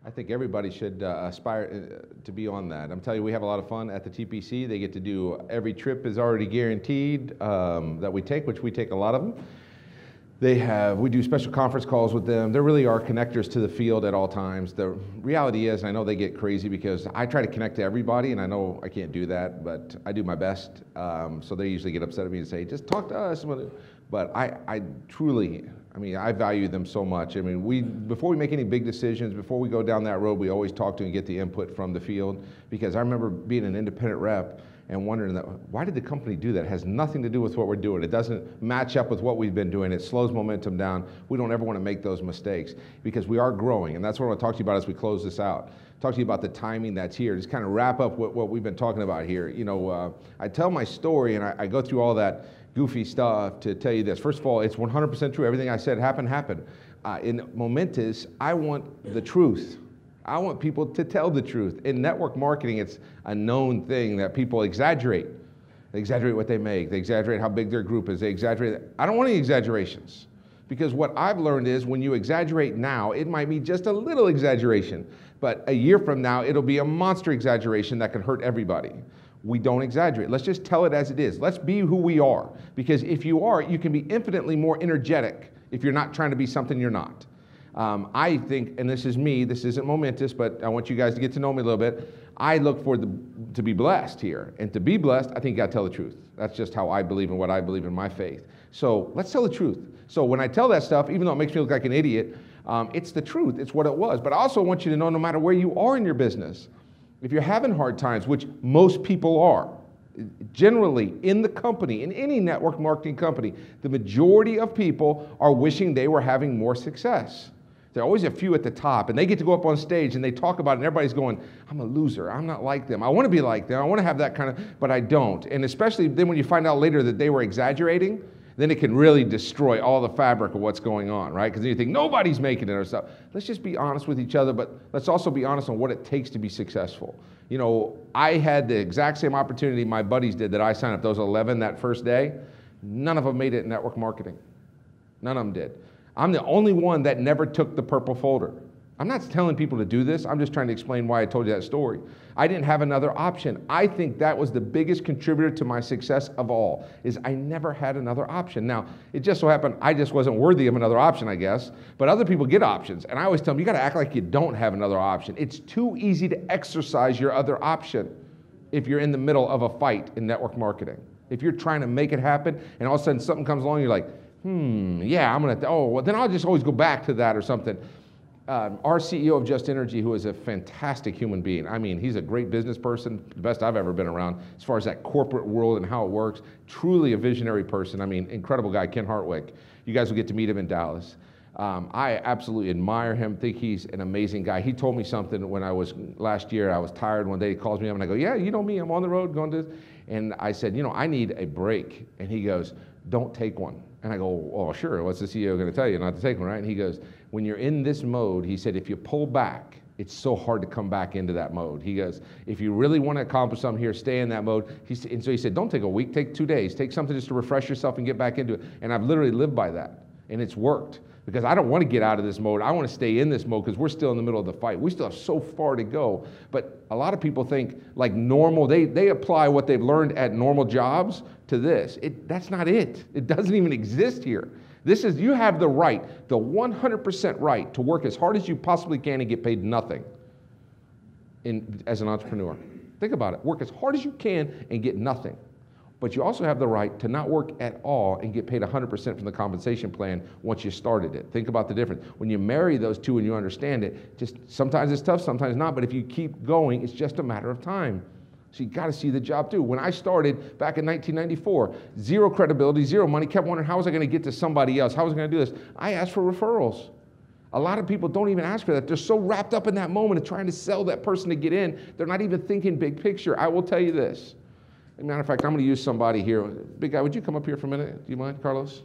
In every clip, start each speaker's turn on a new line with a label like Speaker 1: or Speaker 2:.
Speaker 1: I think everybody should aspire to be on that. I'm telling you, we have a lot of fun at the TPC. They get to do, every trip is already guaranteed that we take, which we take a lot of them. We do special conference calls with them. There really are connectors to the field at all times. The reality is, I know they get crazy because I try to connect to everybody, and I know I can't do that, but I do my best. So they usually get upset at me and say, just talk to us. But I truly, I value them so much. Before we make any big decisions, before we go down that road, we always talk to and get the input from the field, because I remember being an independent rep and wondering, why did the company do that? It has nothing to do with what we're doing. It doesn't match up with what we've been doing. It slows momentum down. We don't ever want to make those mistakes, because we are growing, and that's what I want to talk to you about as we close this out. Talk to you about the timing that's here. Just kind of wrap up what we've been talking about here. I tell my story, and I go through all that goofy stuff to tell you this. First of all, it's 100% true. Everything I said happened. In Momentus, I want the truth. I want people to tell the truth. In network marketing, it's a known thing that people exaggerate. They exaggerate what they make. They exaggerate how big their group is. They exaggerate. I don't want any exaggerations, because what I've learned is when you exaggerate now, it might be just a little exaggeration, but a year from now, it'll be a monster exaggeration that can hurt everybody. We don't exaggerate. Let's just tell it as it is. Let's be who we are, because if you are, you can be infinitely more energetic if you're not trying to be something you're not. I think, and this is me, this isn't Momentous, but I want you guys to get to know me a little bit. I look for to be blessed here. And to be blessed, I think you got to tell the truth. That's just how I believe in what I believe in my faith. So let's tell the truth. So when I tell that stuff, even though it makes me look like an idiot, it's the truth. It's what it was. But I also want you to know, no matter where you are in your business, if you're having hard times, which most people are, generally in the company, in any network marketing company, the majority of people are wishing they were having more success. There are always a few at the top, and they get to go up on stage and they talk about it, and everybody's going, I'm a loser, I'm not like them, I want to be like them, I want to have that kind of, but I don't. And especially then when you find out later that they were exaggerating, then it can really destroy all the fabric of what's going on, right? Because then you think nobody's making it or stuff. Let's just be honest with each other, but let's also be honest on what it takes to be successful. I had the exact same opportunity my buddies did that I signed up, those 11 that first day. None of them made it in network marketing. None of them did. I'm the only one that never took the purple folder. I'm not telling people to do this. I'm just trying to explain why I told you that story. I didn't have another option. I think that was the biggest contributor to my success of all, is I never had another option. Now, it just so happened I just wasn't worthy of another option, I guess, but other people get options. And I always tell them, you got to act like you don't have another option. It's too easy to exercise your other option if you're in the middle of a fight in network marketing. If you're trying to make it happen and all of a sudden something comes along, you're like, yeah, I'm going to, well, then I'll just always go back to that or something. Our CEO of Just Energy, who is a fantastic human being, he's a great business person, the best I've ever been around as far as that corporate world and how it works. Truly a visionary person. Incredible guy, Ken Hartwick. You guys will get to meet him in Dallas. I absolutely admire him, think he's an amazing guy. He told me something when last year, I was tired one day, he calls me up and I go, yeah, you know me, I'm on the road going to this. And I said, I need a break. And he goes, don't take one. And I go, oh, sure, what's the CEO going to tell you not to take one, right? And he goes, when you're in this mode, he said, if you pull back, it's so hard to come back into that mode. He goes, if you really want to accomplish something here, stay in that mode. And so he said, don't take a week, take 2 days. Take something just to refresh yourself and get back into it. And I've literally lived by that, and it's worked. Because I don't want to get out of this mode. I want to stay in this mode because we're still in the middle of the fight. We still have so far to go. But a lot of people think like normal, they apply what they've learned at normal jobs to this. That's not it. It doesn't even exist here. You have the right, the 100% right to work as hard as you possibly can and get paid nothing as an entrepreneur. Think about it. Work as hard as you can and get nothing. But you also have the right to not work at all and get paid 100% from the compensation plan once you started it. Think about the difference. When you marry those two and you understand it, just sometimes it's tough, sometimes not, but if you keep going, it's just a matter of time. So you got to see the job through. When I started back in 1994, zero credibility, zero money, kept wondering how was I going to get to somebody else? How was I going to do this? I asked for referrals. A lot of people don't even ask for that. They're so wrapped up in that moment of trying to sell that person to get in, they're not even thinking big picture. I will tell you this. As a matter of fact, I'm going to use somebody here. Big guy, would you come up here for a minute? Do you mind, Carlos?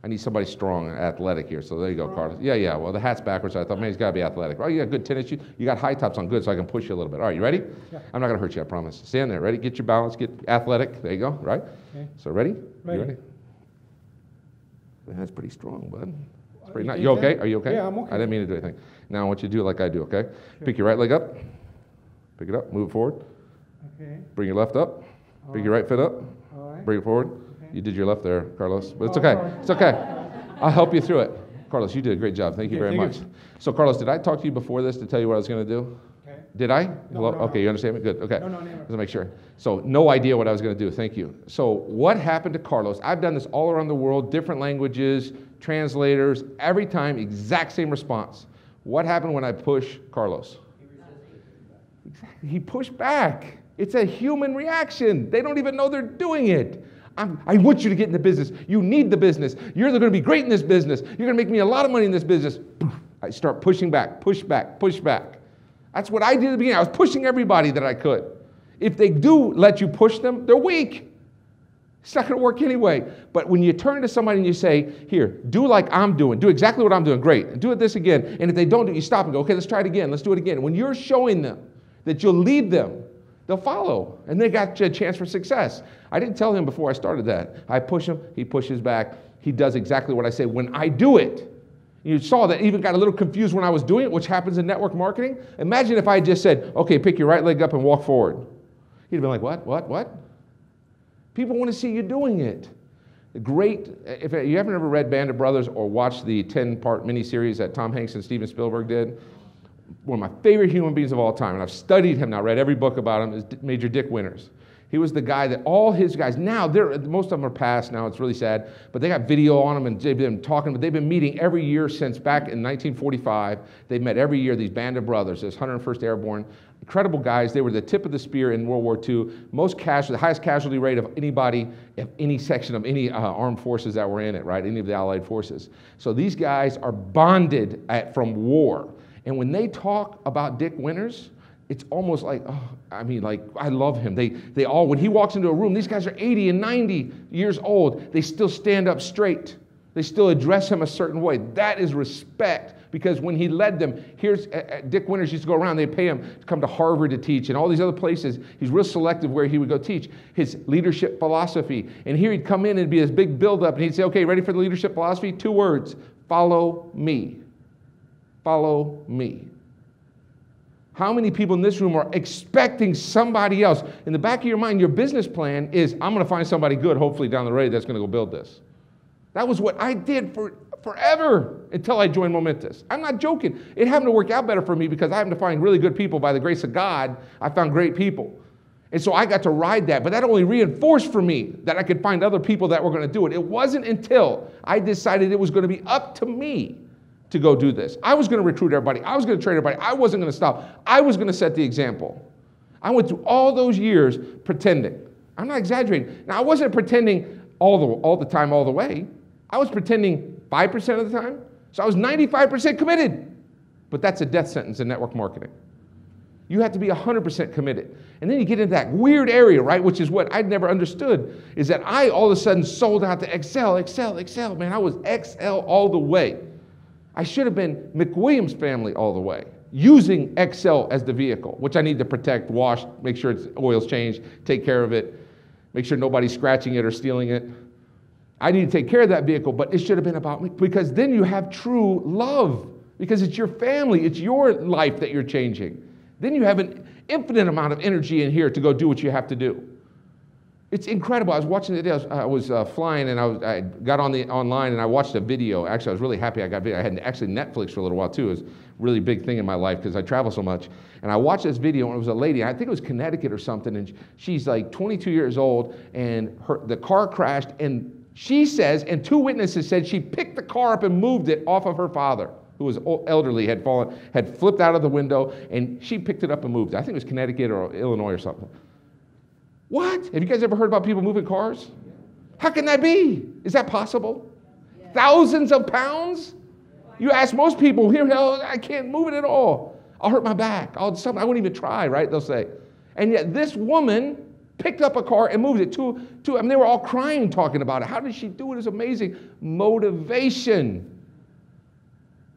Speaker 1: I need somebody strong and athletic here. So there you go, Carlos. Yeah. Well, the hat's backwards, so I thought, man, he's got to be athletic. Oh, you got good tennis shoes. You got high tops on, good, so I can push you a little bit. All right, you ready? Yeah. I'm not going to hurt you, I promise. Stand there, ready? Get your balance, get athletic. There you go, right? Okay. So ready?
Speaker 2: Ready.
Speaker 1: You ready? That's pretty strong, bud. Pretty nice. You okay? Are you okay?
Speaker 2: Yeah, I'm okay.
Speaker 1: I didn't mean to do anything. Now I want you to do it like I do, okay? Sure. Pick your right leg up. Pick it up. Move it forward.
Speaker 2: Okay.
Speaker 1: Bring your left up. Bring your right foot up.
Speaker 2: All right.
Speaker 1: Bring it forward.
Speaker 2: Okay.
Speaker 1: You did your left there, Carlos, but it's okay. It's okay. I'll help you through it. Carlos, you did a great job. Thank you very much. So, Carlos, did I talk to you before this to tell you what I was going to do? Okay. Did I?
Speaker 2: No,
Speaker 1: okay, you understand me? Good. Okay.
Speaker 2: No, never.
Speaker 1: Let's make sure. So, no idea what I was going to do. Thank you. So, what happened to Carlos? I've done this all around the world, different languages, translators, every time, exact same response. What happened when I push Carlos? He pushed back. It's a human reaction. They don't even know they're doing it. I want you to get in the business. You need the business. You're going to be great in this business. You're going to make me a lot of money in this business. I start pushing back, push back, push back. That's what I did at the beginning. I was pushing everybody that I could. If they do let you push them, they're weak. It's not going to work anyway. But when you turn to somebody and you say, here, do like I'm doing. Do exactly what I'm doing. Great. And do it this again. And if they don't do it, you stop and go, okay, let's try it again. Let's do it again. When you're showing them that you'll lead them, they'll follow, and they got a chance for success. I didn't tell him before I started that. I push him, he pushes back. He does exactly what I say when I do it. You saw that even got a little confused when I was doing it, which happens in network marketing. Imagine if I just said, okay, pick your right leg up and walk forward. He'd have been like, what? People want to see you doing it. Great, if you haven't ever read Band of Brothers or watched the 10-part miniseries that Tom Hanks and Steven Spielberg did, one of my favorite human beings of all time, and I've studied him now, read every book about him, is Major Dick Winters. He was the guy that all his guys, now most of them are passed now, it's really sad, but they got video on them and they've been talking, but they've been meeting every year since back in 1945. They've met every year, these Band of Brothers, this 101st Airborne, incredible guys. They were the tip of the spear in World War II, the highest casualty rate of anybody, of any section of any armed forces that were in it, right? Any of the Allied forces. So these guys are bonded from war. And when they talk about Dick Winters, it's almost like, I love him. They all, when he walks into a room, these guys are 80 and 90 years old. They still stand up straight. They still address him a certain way. That is respect, because when he led them, here's Dick Winters used to go around. They pay him to come to Harvard to teach and all these other places. He's real selective where he would go teach his leadership philosophy. And here he'd come in and be this big buildup, and he'd say, okay, ready for the leadership philosophy? 2 words, follow me. Follow me. How many people in this room are expecting somebody else? In the back of your mind, your business plan is, I'm going to find somebody good, hopefully down the road, that's going to go build this. That was what I did forever until I joined Momentus. I'm not joking. It happened to work out better for me because I happened to find really good people. By the grace of God, I found great people. And so I got to ride that, but that only reinforced for me that I could find other people that were going to do it. It wasn't until I decided it was going to be up to me to go do this. I was going to recruit everybody. I was going to train everybody. I wasn't going to stop. I was going to set the example. I went through all those years pretending. I'm not exaggerating. Now, I wasn't pretending all the time, all the way. I was pretending 5% of the time. So I was 95% committed. But that's a death sentence in network marketing. You have to be 100% committed. And then you get into that weird area, right, which is what I'd never understood, is that I all of a sudden sold out to Excel. Man, I was Excel all the way. I should have been McWilliams family all the way, using Excel as the vehicle, which I need to protect, wash, make sure its oil's changed, take care of it, make sure nobody's scratching it or stealing it. I need to take care of that vehicle, but it should have been about me, because then you have true love, because it's your family, it's your life that you're changing. Then you have an infinite amount of energy in here to go do what you have to do. It's incredible. I was watching the day. I was flying, and I got online, and I watched a video. Actually, I was really happy I got video. I had actually Netflix for a little while, too. It was a really big thing in my life because I travel so much. And I watched this video, and it was a lady. I think it was Connecticut or something, and she's like 22 years old, and the car crashed, and she says, and 2 witnesses said she picked the car up and moved it off of her father, who was elderly, had flipped out of the window, and she picked it up and moved it. I think it was Connecticut or Illinois or something. What? Have you guys ever heard about people moving cars? How can that be? Is that possible? Yeah. Thousands of pounds? You ask most people, here, I can't move it at all. I'll hurt my back. I won't even try, right? They'll say. And yet this woman picked up a car and moved it they were all crying talking about it. How did she do it? It's amazing. Motivation.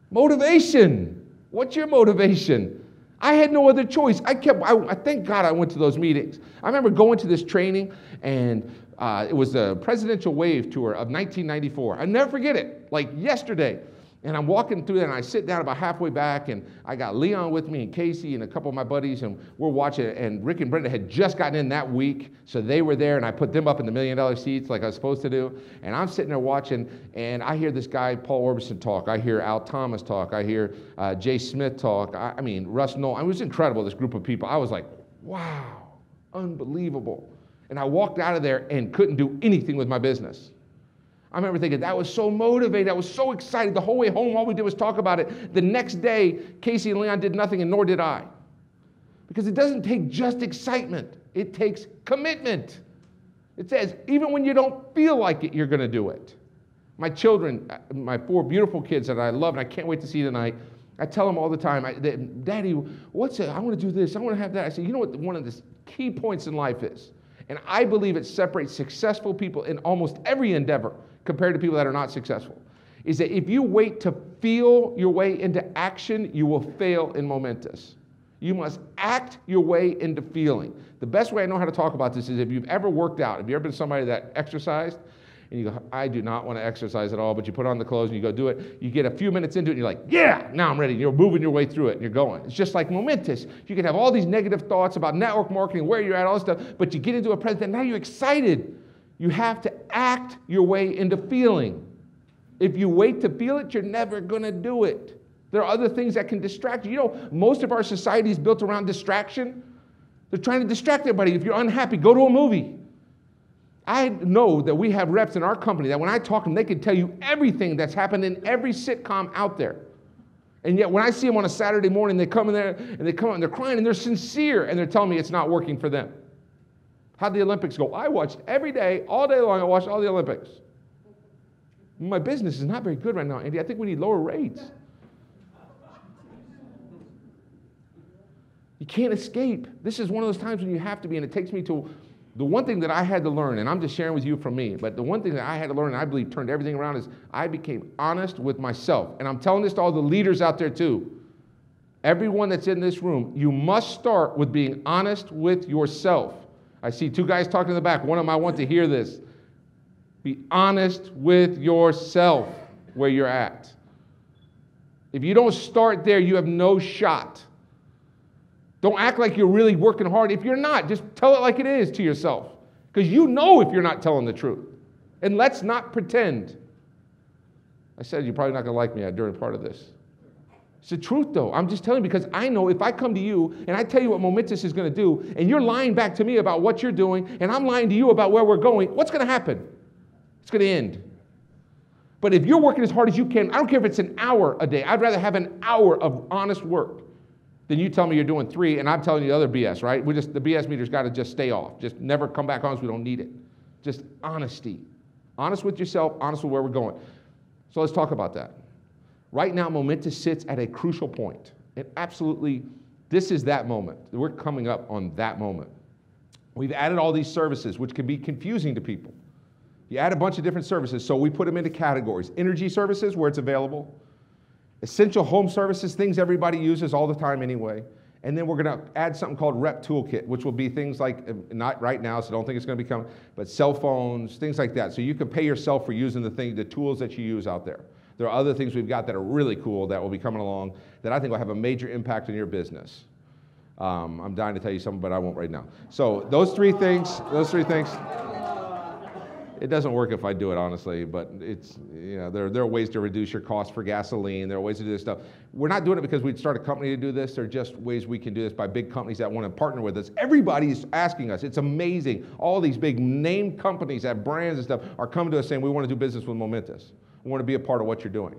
Speaker 1: Motivation. What's your motivation? I had no other choice. I thank God I went to those meetings. I remember going to this training, and it was the Presidential Wave Tour of 1994. I'll never forget it, like yesterday. And I'm walking through there, and I sit down about halfway back, and I got Leon with me and Casey and a couple of my buddies, and we're watching, and Rick and Brenda had just gotten in that week, so they were there, and I put them up in the $1 million seats like I was supposed to do, and I'm sitting there watching, and I hear this guy, Paul Orbison, talk. I hear Al Thomas talk. I hear Jay Smith talk. I mean, Russ Noel. It was incredible, this group of people. I was like, wow, unbelievable. And I walked out of there and couldn't do anything with my business. I remember thinking, that was so motivated, I was so excited. The whole way home, all we did was talk about it. The next day, Casey and Leon did nothing, and nor did I. Because it doesn't take just excitement. It takes commitment. It says, even when you don't feel like it, you're going to do it. My children, my 4 beautiful kids that I love, and I can't wait to see tonight, I tell them all the time, Daddy, what's it? I want to do this. I want to have that. I say, you know what one of the key points in life is? And I believe it separates successful people in almost every endeavor compared to people that are not successful, is that if you wait to feel your way into action, you will fail in Momentus. You must act your way into feeling. The best way I know how to talk about this is if you've ever worked out, if you've ever been somebody that exercised, and you go, I do not want to exercise at all, but you put on the clothes and you go do it, you get a few minutes into it and you're like, yeah, now I'm ready. You're moving your way through it and you're going. It's just like Momentus. You can have all these negative thoughts about network marketing, where you're at, all this stuff, but you get into a present, now you're excited. You have to act your way into feeling. If you wait to feel it, you're never going to do it. There are other things that can distract you. You know, most of our society is built around distraction. They're trying to distract everybody. If you're unhappy, go to a movie. I know that we have reps in our company that when I talk to them, they can tell you everything that's happened in every sitcom out there. And yet when I see them on a Saturday morning, they come in there and they come out and they're crying and they're sincere and they're telling me it's not working for them. How'd the Olympics go? I watched every day, all day long, I watched all the Olympics. My business is not very good right now, Andy. I think we need lower rates. You can't escape. This is one of those times when you have to be, and it takes me to the one thing that I had to learn, and I'm just sharing with you from me, but the one thing that I had to learn, and I believe turned everything around, is I became honest with myself. And I'm telling this to all the leaders out there too. Everyone that's in this room, you must start with being honest with yourself. I see 2 guys talking in the back. One of them, I want to hear this. Be honest with yourself where you're at. If you don't start there, you have no shot. Don't act like you're really working hard. If you're not, just tell it like it is to yourself. Because you know if you're not telling the truth. And let's not pretend. I said you're probably not going to like me during part of this. It's the truth, though. I'm just telling you because I know if I come to you and I tell you what Momentus is going to do, and you're lying back to me about what you're doing, and I'm lying to you about where we're going, what's going to happen? It's going to end. But if you're working as hard as you can, I don't care if it's an hour a day. I'd rather have an hour of honest work than you tell me you're doing 3, and I'm telling you the other BS, right? The BS meter's got to just stay off. Just never come back on us. We don't need it. Just honesty. Honest with yourself, honest with where we're going. So let's talk about that. Right now, Momentus sits at a crucial point. And absolutely, this is that moment. We're coming up on that moment. We've added all these services, which can be confusing to people. You add a bunch of different services, so we put them into categories. Energy services, where it's available. Essential home services, things everybody uses all the time anyway. And then we're going to add something called Rep Toolkit, which will be things like, not right now, so don't think it's going to become, but cell phones, things like that. So you can pay yourself for using the tools that you use out there. There are other things we've got that are really cool that will be coming along that I think will have a major impact on your business. I'm dying to tell you something, but I won't right now. So those three things, it doesn't work if I do it, honestly, but it's, you know, there are ways to reduce your cost for gasoline. There are ways to do this stuff. We're not doing it because we'd start a company to do this. There are just ways we can do this by big companies that want to partner with us. Everybody's asking us. It's amazing. All these big name companies that have brands and stuff are coming to us saying, we want to do business with Momentus. We want to be a part of what you're doing.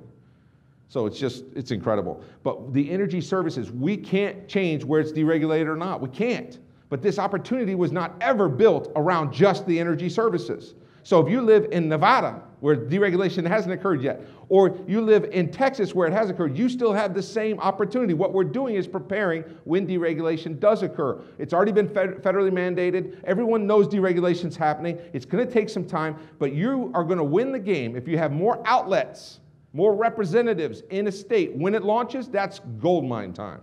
Speaker 1: So it's incredible. But the energy services, we can't change where it's deregulated or not. We can't. But this opportunity was not ever built around just the energy services. So if you live in Nevada, where deregulation hasn't occurred yet, or you live in Texas where it has occurred, you still have the same opportunity. What we're doing is preparing when deregulation does occur. It's already been federally mandated. Everyone knows deregulation's happening. It's going to take some time, but you are going to win the game if you have more outlets, more representatives in a state. When it launches, that's gold mine time.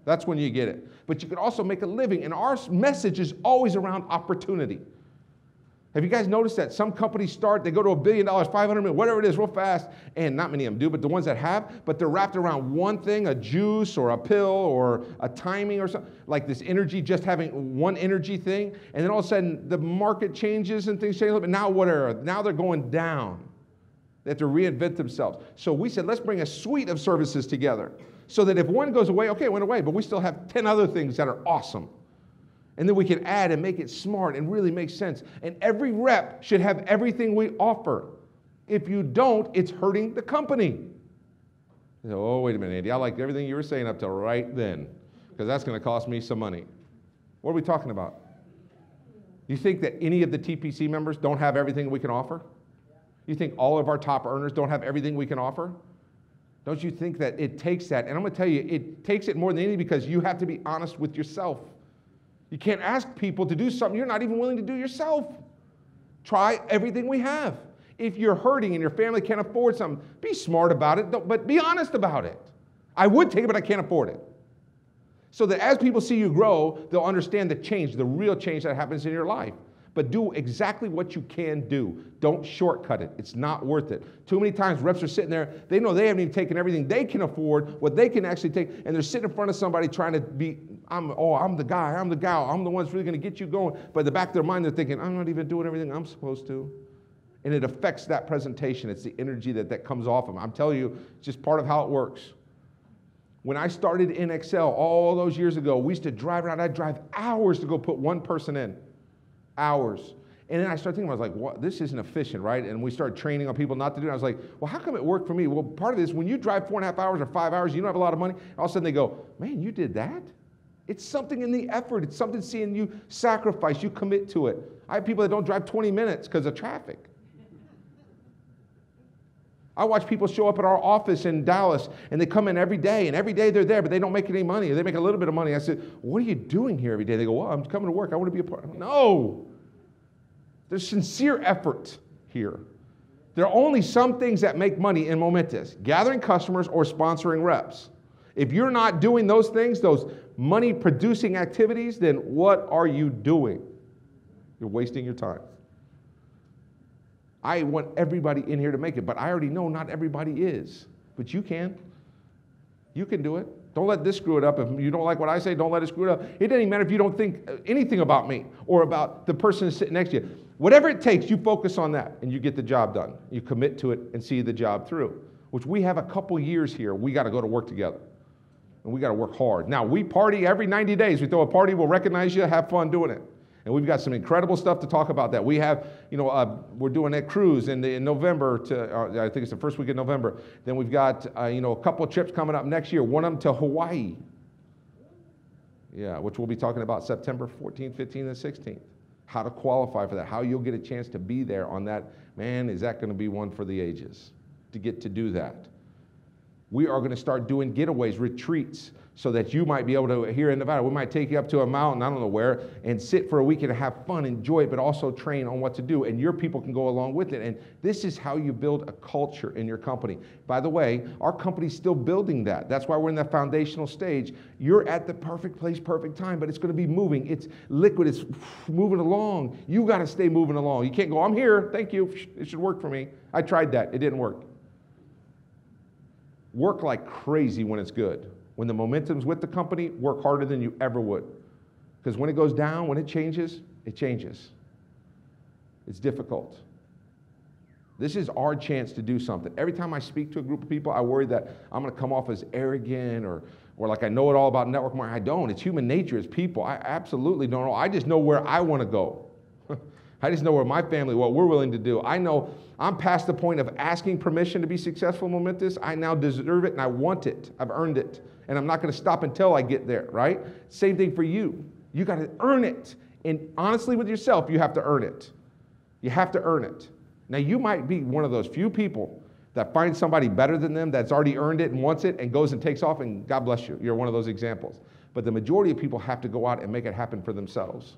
Speaker 1: That's when you get it. But you can also make a living, and our message is always around opportunity. Have you guys noticed that some companies start, they go to $1 billion, 500 million, whatever it is, real fast, and not many of them do, but the ones that have, but they're wrapped around one thing, a juice or a pill or a timing or something, like this energy, just having one energy thing, and then all of a sudden the market changes and things change a little bit. Now they're going down. They have to reinvent themselves. So we said, let's bring a suite of services together so that if one goes away, okay, it went away, but we still have 10 other things that are awesome. And then we can add and make it smart and really make sense. And every rep should have everything we offer. If you don't, it's hurting the company. You know, oh, wait a minute, Andy, I liked everything you were saying up till right then, because that's going to cost me some money. What are we talking about? You think that any of the TPC members don't have everything we can offer? You think all of our top earners don't have everything we can offer? Don't you think that it takes that? And I'm going to tell you, it takes it more than anything because you have to be honest with yourself. You can't ask people to do something you're not even willing to do yourself. Try everything we have. If you're hurting and your family can't afford something, be smart about it, but be honest about it. I would take it, but I can't afford it. So that as people see you grow, they'll understand the change, the real change that happens in your life. But do exactly what you can do. Don't shortcut it. It's not worth it. Too many times reps are sitting there, they know they haven't even taken everything they can afford, what they can actually take, and they're sitting in front of somebody trying to be, I'm the guy, I'm the gal, I'm the one that's really going to get you going. But in the back of their mind, they're thinking, I'm not even doing everything I'm supposed to. And it affects that presentation. It's the energy that comes off them. I'm telling you, it's just part of how it works. When I started in Excel all those years ago, we used to drive around. I'd drive hours to go put one person in. Hours. And then I started thinking, I was like, what? This isn't efficient, right? And we started training on people not to do it. I was like, well, how come it worked for me? Well, part of this, when you drive 4.5 hours or 5 hours, you don't have a lot of money. All of a sudden they go, man, you did that? It's something in the effort. It's something seeing you sacrifice, you commit to it. I have people that don't drive 20 minutes because of traffic. I watch people show up at our office in Dallas, and they come in every day, and every day they're there, but they don't make any money. They make a little bit of money. I said, what are you doing here every day? They go, well, I'm coming to work. I want to be a part. No. There's sincere effort here. There are only some things that make money in Momentus: gathering customers or sponsoring reps. If you're not doing those things, those money-producing activities, then what are you doing? You're wasting your time. I want everybody in here to make it, but I already know not everybody is. But you can. You can do it. Don't let this screw it up. If you don't like what I say, don't let it screw it up. It doesn't even matter if you don't think anything about me or about the person sitting next to you. Whatever it takes, you focus on that and you get the job done. You commit to it and see the job through, which we have a couple years here. We got to go to work together. And we got to work hard. Now, we party every 90 days. We throw a party, we'll recognize you, have fun doing it. And we've got some incredible stuff to talk about that. We have, we're doing a cruise in November I think it's the first week of November. Then we've got, a couple of trips coming up next year, one of them to Hawaii. Yeah, which we'll be talking about September 14th, 15th, and 16th. How to qualify for that, how you'll get a chance to be there on that. Man, is that going to be one for the ages to get to do that. We are going to start doing getaways, retreats, so that you might be able to, here in Nevada, we might take you up to a mountain, I don't know where, and sit for a week and have fun, enjoy it, but also train on what to do, and your people can go along with it. And this is how you build a culture in your company. By the way, our company's still building that. That's why we're in that foundational stage. You're at the perfect place, perfect time, but it's going to be moving. It's liquid. It's moving along. You got to stay moving along. You can't go, I'm here, thank you, it should work for me. I tried that. It didn't work. Work like crazy when it's good. When the momentum's with the company, work harder than you ever would. Because when it goes down, when it changes, it changes. It's difficult. This is our chance to do something. Every time I speak to a group of people, I worry that I'm going to come off as arrogant or like I know it all about network marketing. I don't. It's human nature. It's people. I absolutely don't know. I just know where I want to go. I just know where my family, what we're willing to do. I know I'm past the point of asking permission to be successful in Momentus. I now deserve it and I want it. I've earned it. And I'm not going to stop until I get there, right? Same thing for you. You got to earn it. And honestly with yourself, you have to earn it. You have to earn it. Now you might be one of those few people that finds somebody better than them that's already earned it and wants it and goes and takes off, and God bless you. You're one of those examples. But the majority of people have to go out and make it happen for themselves.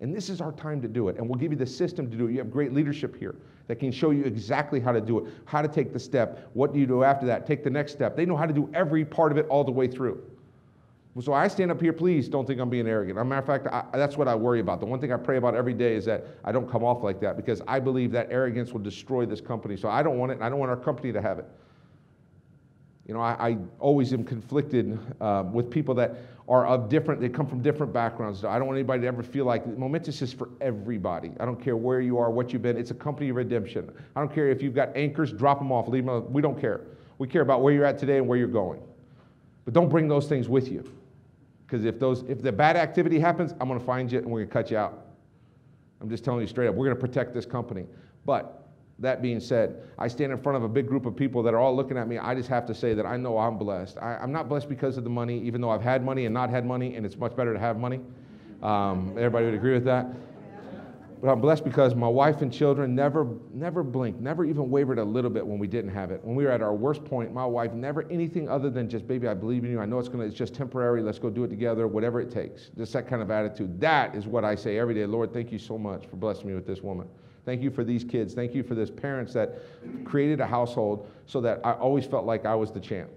Speaker 1: And this is our time to do it. And we'll give you the system to do it. You have great leadership here that can show you exactly how to do it, how to take the step, what do you do after that, take the next step. They know how to do every part of it all the way through. So I stand up here, please don't think I'm being arrogant. As a matter of fact, that's what I worry about. The one thing I pray about every day is that I don't come off like that, because I believe that arrogance will destroy this company. So I don't want it, and I don't want our company to have it. You know, I always am conflicted with people that are of different, they come from different backgrounds. I don't want anybody to ever feel like Momentus is for everybody. I don't care where you are, what you've been. It's a company of redemption. I don't care if you've got anchors, drop them off, leave them alone. We don't care. We care about where you're at today and where you're going. But don't bring those things with you. Because if the bad activity happens, I'm going to find you and we're going to cut you out. I'm just telling you straight up. We're going to protect this company. But that being said, I stand in front of a big group of people that are all looking at me. I just have to say that I know I'm blessed. I'm not blessed because of the money, even though I've had money and not had money, and it's much better to have money. Everybody would agree with that? But I'm blessed because my wife and children never blinked, never even wavered a little bit when we didn't have it. When we were at our worst point, my wife never anything other than just, baby, I believe in you. I know it's just temporary. Let's go do it together, whatever it takes. Just that kind of attitude. That is what I say every day. Lord, thank you so much for blessing me with this woman. Thank you for these kids. Thank you for this parents that created a household so that I always felt like I was the champ.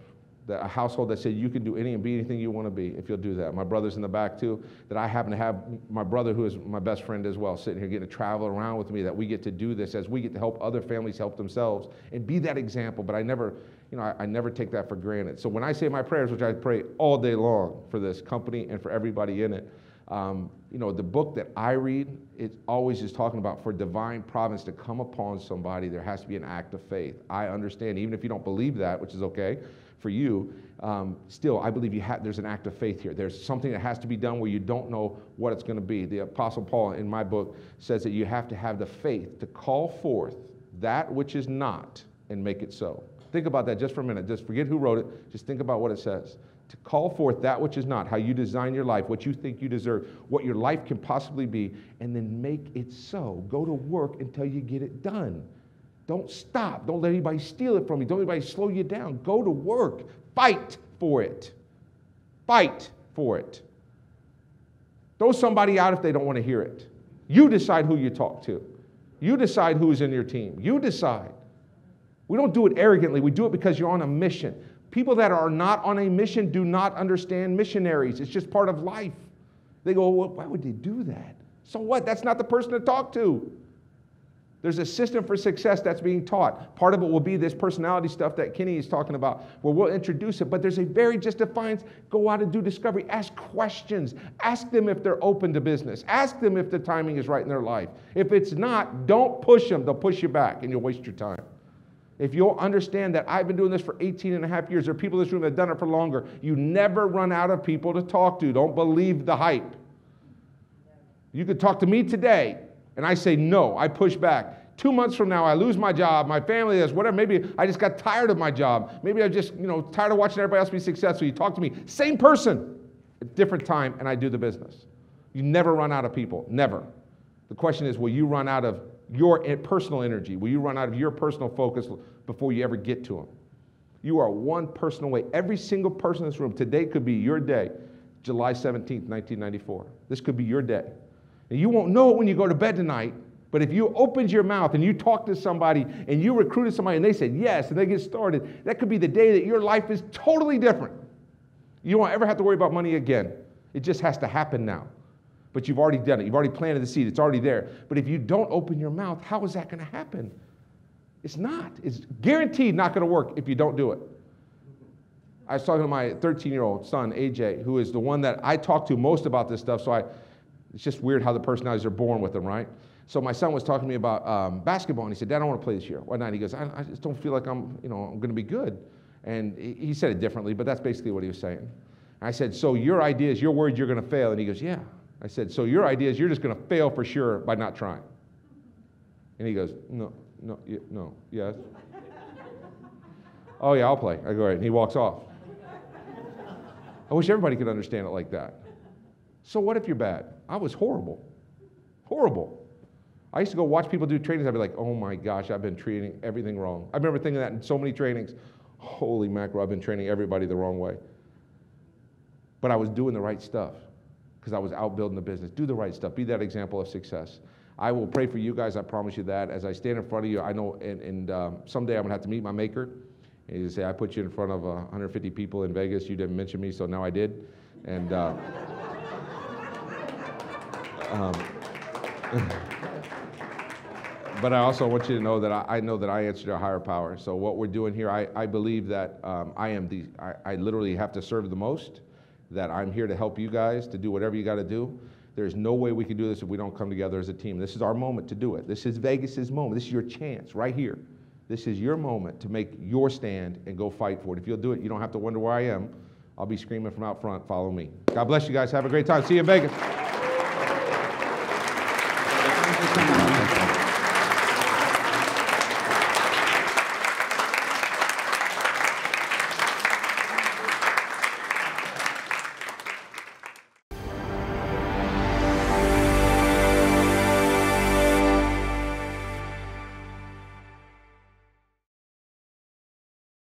Speaker 1: That a household that said you can do any and be anything you want to be if you'll do that. My brother's in the back too, that I happen to have my brother, who is my best friend as well, sitting here getting to travel around with me, that we get to do this as we get to help other families help themselves and be that example. But I never take that for granted. So when I say my prayers, which I pray all day long for this company and for everybody in it, the book that I read, it always is talking about for divine providence to come upon somebody, there has to be an act of faith. I understand, even if you don't believe that, which is okay for you, still, I believe there's an act of faith here. There's something that has to be done where you don't know what it's going to be. The Apostle Paul, in my book, says that you have to have the faith to call forth that which is not and make it so. Think about that just for a minute. Just forget who wrote it. Just think about what it says. To call forth that which is not, how you design your life, what you think you deserve, what your life can possibly be, and then make it so. Go to work until you get it done. Don't stop. Don't let anybody steal it from you. Don't let anybody slow you down. Go to work. Fight for it. Fight for it. Throw somebody out if they don't want to hear it. You decide who you talk to. You decide who's in your team. You decide. We don't do it arrogantly. We do it because you're on a mission. People that are not on a mission do not understand missionaries. It's just part of life. They go, well, why would they do that? So what? That's not the person to talk to. There's a system for success that's being taught. Part of it will be this personality stuff that Kenny is talking about, where we'll introduce it, but there's a very just defined, go out and do discovery. Ask questions. Ask them if they're open to business. Ask them if the timing is right in their life. If it's not, don't push them. They'll push you back, and you'll waste your time. If you'll understand that I've been doing this for 18 and a half years, there are people in this room that have done it for longer. You never run out of people to talk to. Don't believe the hype. You could talk to me today, and I say no, I push back. 2 months from now, I lose my job, my family does, whatever. Maybe I just got tired of my job. Maybe I just, tired of watching everybody else be successful. You talk to me, same person, at different time, and I do the business. You never run out of people, never. The question is, will you run out of your personal energy? Will you run out of your personal focus before you ever get to them? You are one person away. Every single person in this room, today could be your day, July 17th, 1994. This could be your day. And you won't know it when you go to bed tonight, but if you opened your mouth and you talked to somebody and you recruited somebody and they said yes and they get started, that could be the day that your life is totally different. You won't ever have to worry about money again. It just has to happen now. But you've already done it. You've already planted the seed. It's already there. But if you don't open your mouth, how is that going to happen? It's not. It's guaranteed not going to work if you don't do it. I was talking to my 13-year-old son, AJ, who is the one that I talk to most about this stuff. So it's just weird how the personalities are born with them, right? So my son was talking to me about basketball, and he said, Dad, I want to play this year. Why not? He goes, I just don't feel like I'm going to be good. And he said it differently, but that's basically what he was saying. And I said, so your idea is, you're worried you're going to fail? And he goes, yeah. I said, so your idea is you're just going to fail for sure by not trying? And he goes, no, yes. Oh, yeah, I'll play. I go, all right. And he walks off. I wish everybody could understand it like that. So what if you're bad? I was horrible. Horrible. I used to go watch people do trainings. I'd be like, oh, my gosh, I've been treating everything wrong. I remember thinking that in so many trainings. Holy mackerel, I've been training everybody the wrong way. But I was doing the right stuff, because I was out building the business. Do the right stuff. Be that example of success. I will pray for you guys. I promise you that. As I stand in front of you, I know, and someday I'm going to have to meet my maker. And you say, I put you in front of 150 people in Vegas. You didn't mention me, so now I did. And but I also want you to know that I know that I answer to a higher power. So what we're doing here, I believe that I literally have to serve the most, that I'm here to help you guys to do whatever you got to do. There's no way we can do this if we don't come together as a team. This is our moment to do it. This is Vegas's moment. This is your chance right here. This is your moment to make your stand and go fight for it. If you'll do it, you don't have to wonder where I am. I'll be screaming from out front, follow me. God bless you guys. Have a great time. See you in Vegas.